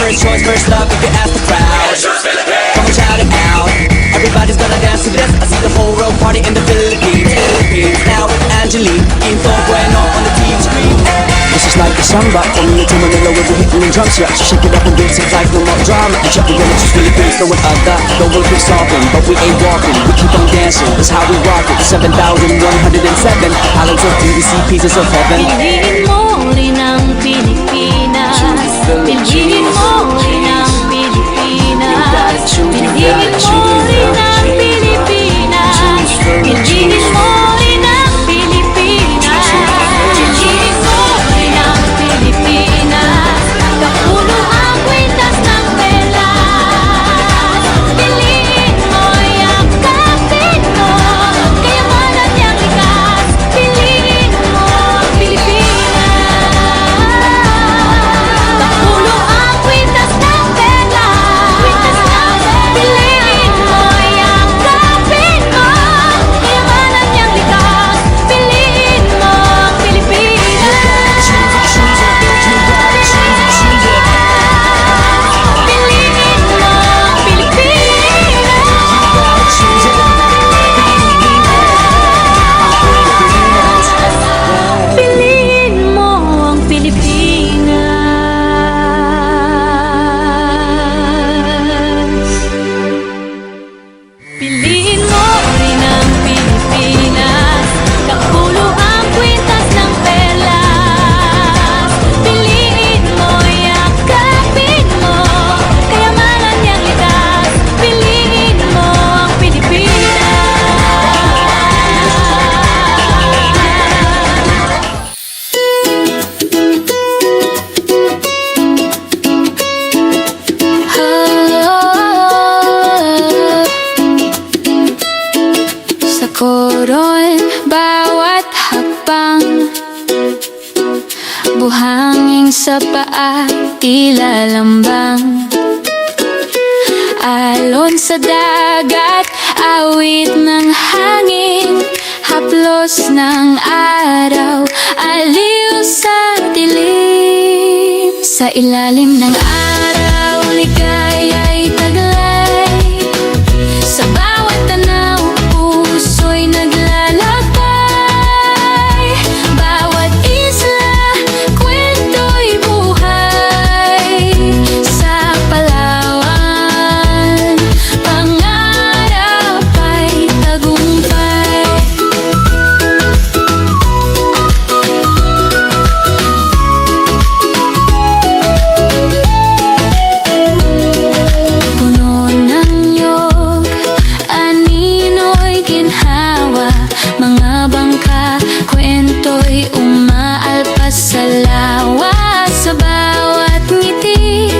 first choice, first love if you ask the crowd. Come on, shout it out. Everybody's gonna dance to this. I see the whole world party in the Philippines. Now with Angelique, Info Bueno on the TV screen. This is like a samba, coming into Manila with the hitting and drums. Yeah, so shake it up and dance it like no more drama. You check the village, it's Philippines, know what I got. The world keeps talking, but we ain't walking. We keep on dancing, that's how we rock it. 7,107 islands of PVC, pieces of heaven. Piliin mo rin ang Pilipinas. Piliin mo rin ang Pilipinas. Piliin mo rin ang Pilipinas. Piliin mo rin ang Pilipinas. Piliin mo rin ang Pilipinas. Kapuno ang kwintas ng pelas. Piliin mo yung kapit mo. Kayamanan niyang likas. Piliin mo ang Pilipinas. Kapuno ang kwintas ng pelas. Piliin mo yung kapit mo. Kayamanan niyang likas. Piliin mo ang Pilipinas. Piliin mo ang Pilipinas. Piliin mo rin ang Pilipinas. Kapulo ang kwintas ng pelas. Piliin mo, yakapin mo. Kayamanan niyang likas. Piliin mo ang Sa koron, bawat hakbang buhangin sa paa, tila lambang. Alon sa dagat, awit ng hangin, haplos ng araw, aliw sa dilim. Sa ilalim ng araw, ligaya'y taglay. Sa bawat tanaw, puso'y naglalakbay. Bawat isla, kwento'y buhay. Sa Palawan, pangarap ay tagumpay. Puno ng niyog, anino'y ginhawa. Mga bangka, kwento'y umaalpas sa lawa. Sa bawat ngiti,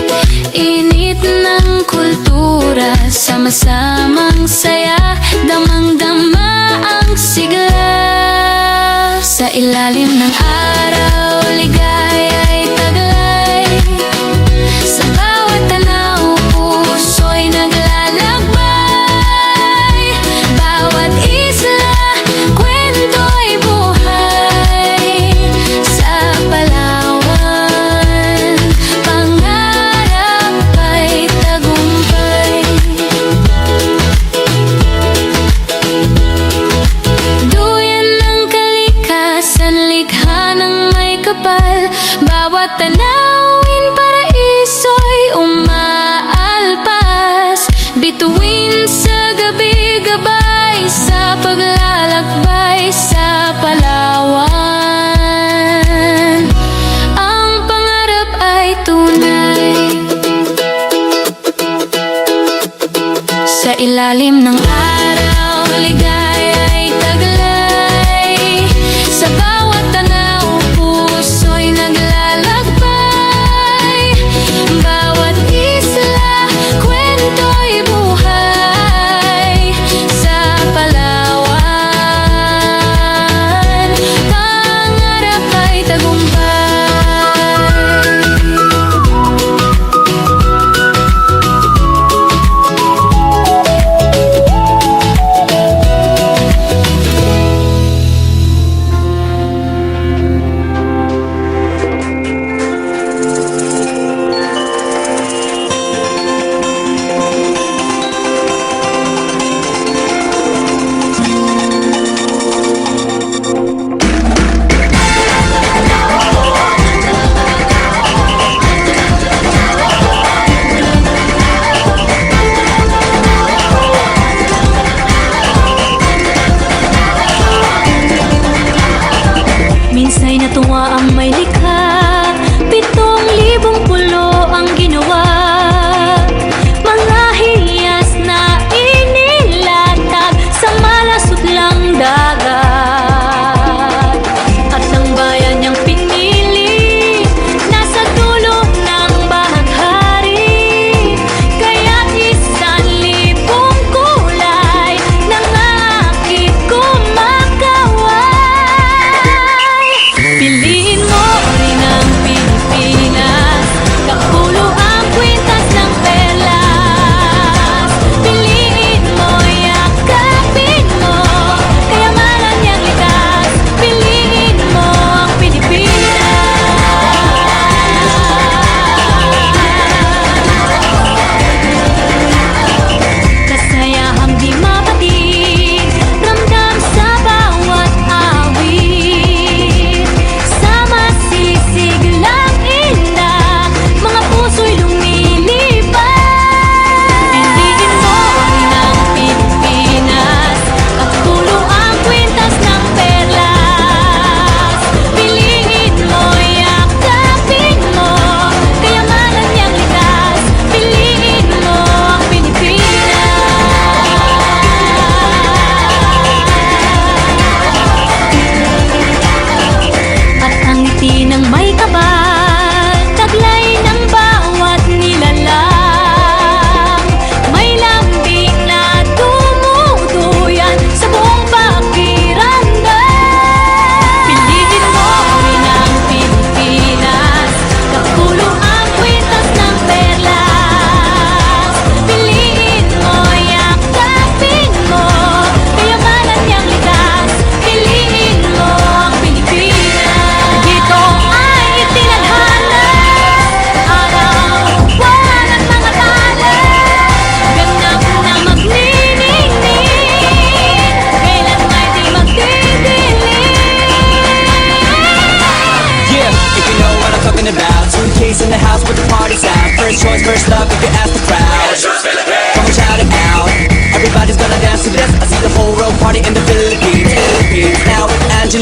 init ng kultura. Sama-samang saya, damang-dama ang sigla. Sa ilalim ng araw, ligaya'y taglay. Sa bawat tanaw, puso'y naglalakbay. Bawat isla, kwento'y buhay. Sa Palawan, pangarap ay tagumpay. Duyan ng kalikasan, likha ng may kapal. Bawat tanawin, paraiso'y umaalpas. Bituin sa gabi, gabay sa paglalakbay. Sa Palawan, ang pangarap ay tunay. Sa ilalim ng araw, ligaya'y taglay. Sa bawat tanaw, puso'y naglalakbay. Bawat isla, kwento'y buhay. Sa Palawan, pangarap ay tagumpay.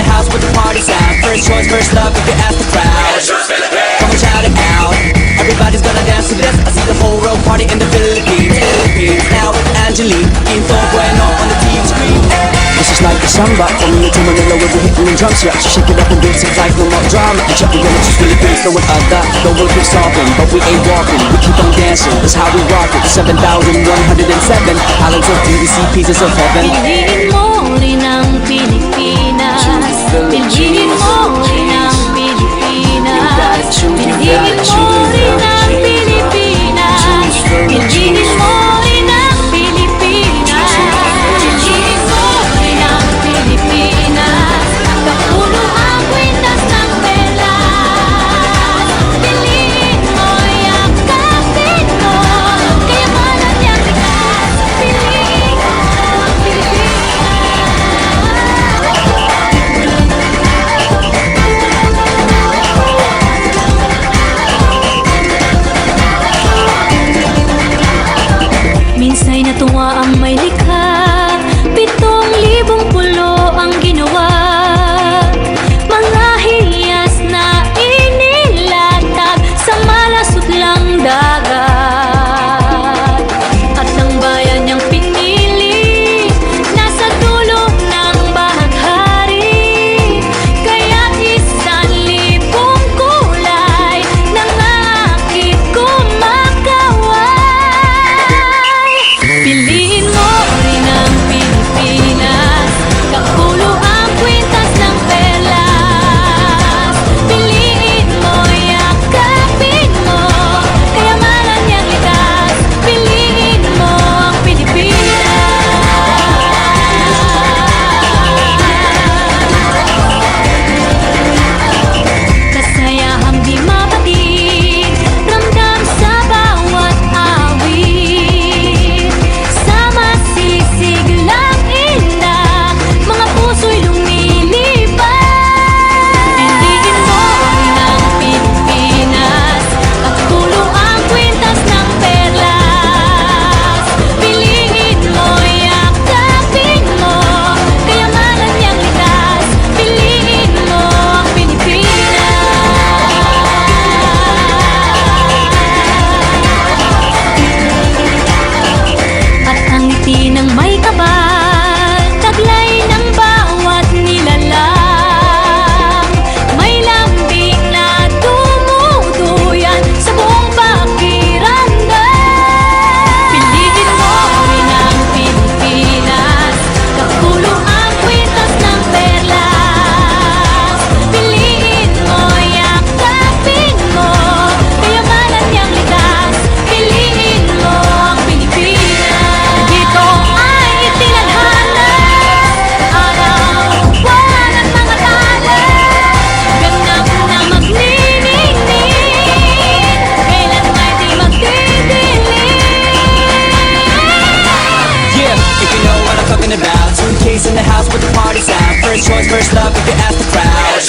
the house with the party sound. First choice, first love, if you ask the crowd. Come on, shout it out. Everybody's gonna dance to this. I see the whole road party in the Philippines. Philippines. Now with Angelique, Quinto Bueno on the TV screen. This is like a samba, coming into Manila with the hitting and drums. Yeah, shake it up and do it seems like no more drama. And check the just Philippines, no one other. The world keeps solving, but we ain't walking. We keep on dancing, that's how we rock it. 7,107 islands of DVC, pieces of heaven. Piliin mo rin ang Pilipinas. Piliin mo rin ang Pilipinas. Piliin mo rin ang Pilipinas. Piliin mo rin ang Pilipinas. Piliin mo rin ang Pilipinas. Kapulo ang kwintas ng perlas. Piliin mo, yakapin mo. Kayamanan niyang likas. Piliin mo ang Minsa'y natuwa ang may likha, 7,000 pulo ang ginawa. Mga hiyas na inilatag sa malasot lang dagat. At ang bayan niyang pinili, nasa dulo ng bahaghari. Kaya't 1,000 kulay nangakit kumakaway. Piliin mo rin ang Pilipinas. Kapulo ang kwintas ng perlas. Piliin mo, yakapin mo. Kayamanan niyang likas. Piliin mo ang Pilipinas. Kasayahang di mapatid, ramdam sa bawat awit. Sama sisig lang indah, mga puso'y lumilipad. Piliin mo rin ang Pilipinas. Kapulo ang kwintas ng perlas. Piliin mo, yakapin mo. Kayamanan niyang likas. Piliin mo ang Pilipinas. At ang ngiti ng may kapal, taglay ng bawat nilalang. May lambing na tumutuyan sa buong pakiramdam. Piliin mo rin ang Pilipinas. Kapulo ang kwintas ng perlas. Piliin mo, yakapin mo. Kayamanan niyang likas. Piliin mo ang Pilipinas. Dito ay itinadhana, araw-buwan at mga tala. Ganap na magniningning, kailan may di magdidilim. Yeah, if you know what I'm talking about. Suitcase in the house with the party sound. First choice, first love, if you ask the crowd.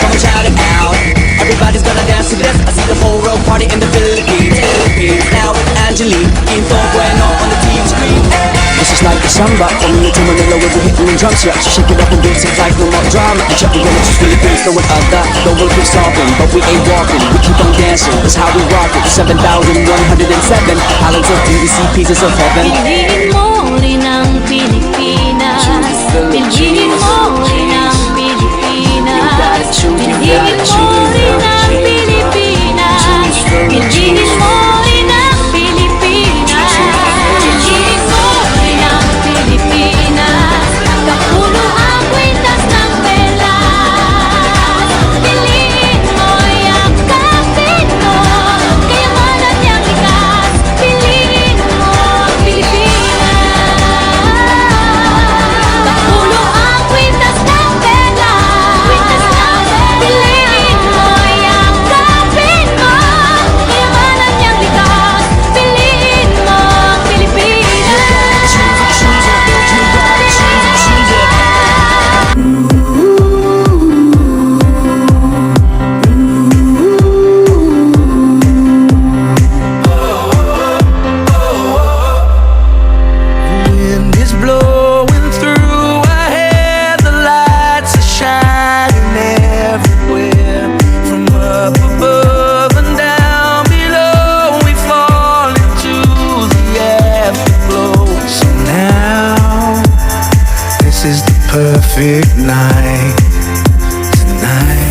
Come on, shout it out. Everybody's gonna dance to this. I see the whole road party in the Philippines. Philippines. Now with Angelique, Quinto Bueno on the TV screen. This is like a samba, coming into Manila with the hitting and drums. Yeah, shake it up and do it seems like no more drama. And check the just Philippines, no one other. The world keeps solving, but we ain't walking. We keep on dancing, that's how we rock it. 7,107 islands of DVC, pieces of heaven. Piliin mo rin ang Pilipinas. Piliin mo rin ang Pilipinas. Piliin mo rin ang Pilipinas. Piliin mo rin ang Pilipinas. Piliin mo rin ang Pilipinas. Kapulo ang kwintas ng perlas. Piliin mo, yakapin mo. Kayamanan niyang likas. Piliin mo ang Pilipinas. Kapulo ang kwintas perfect night tonight.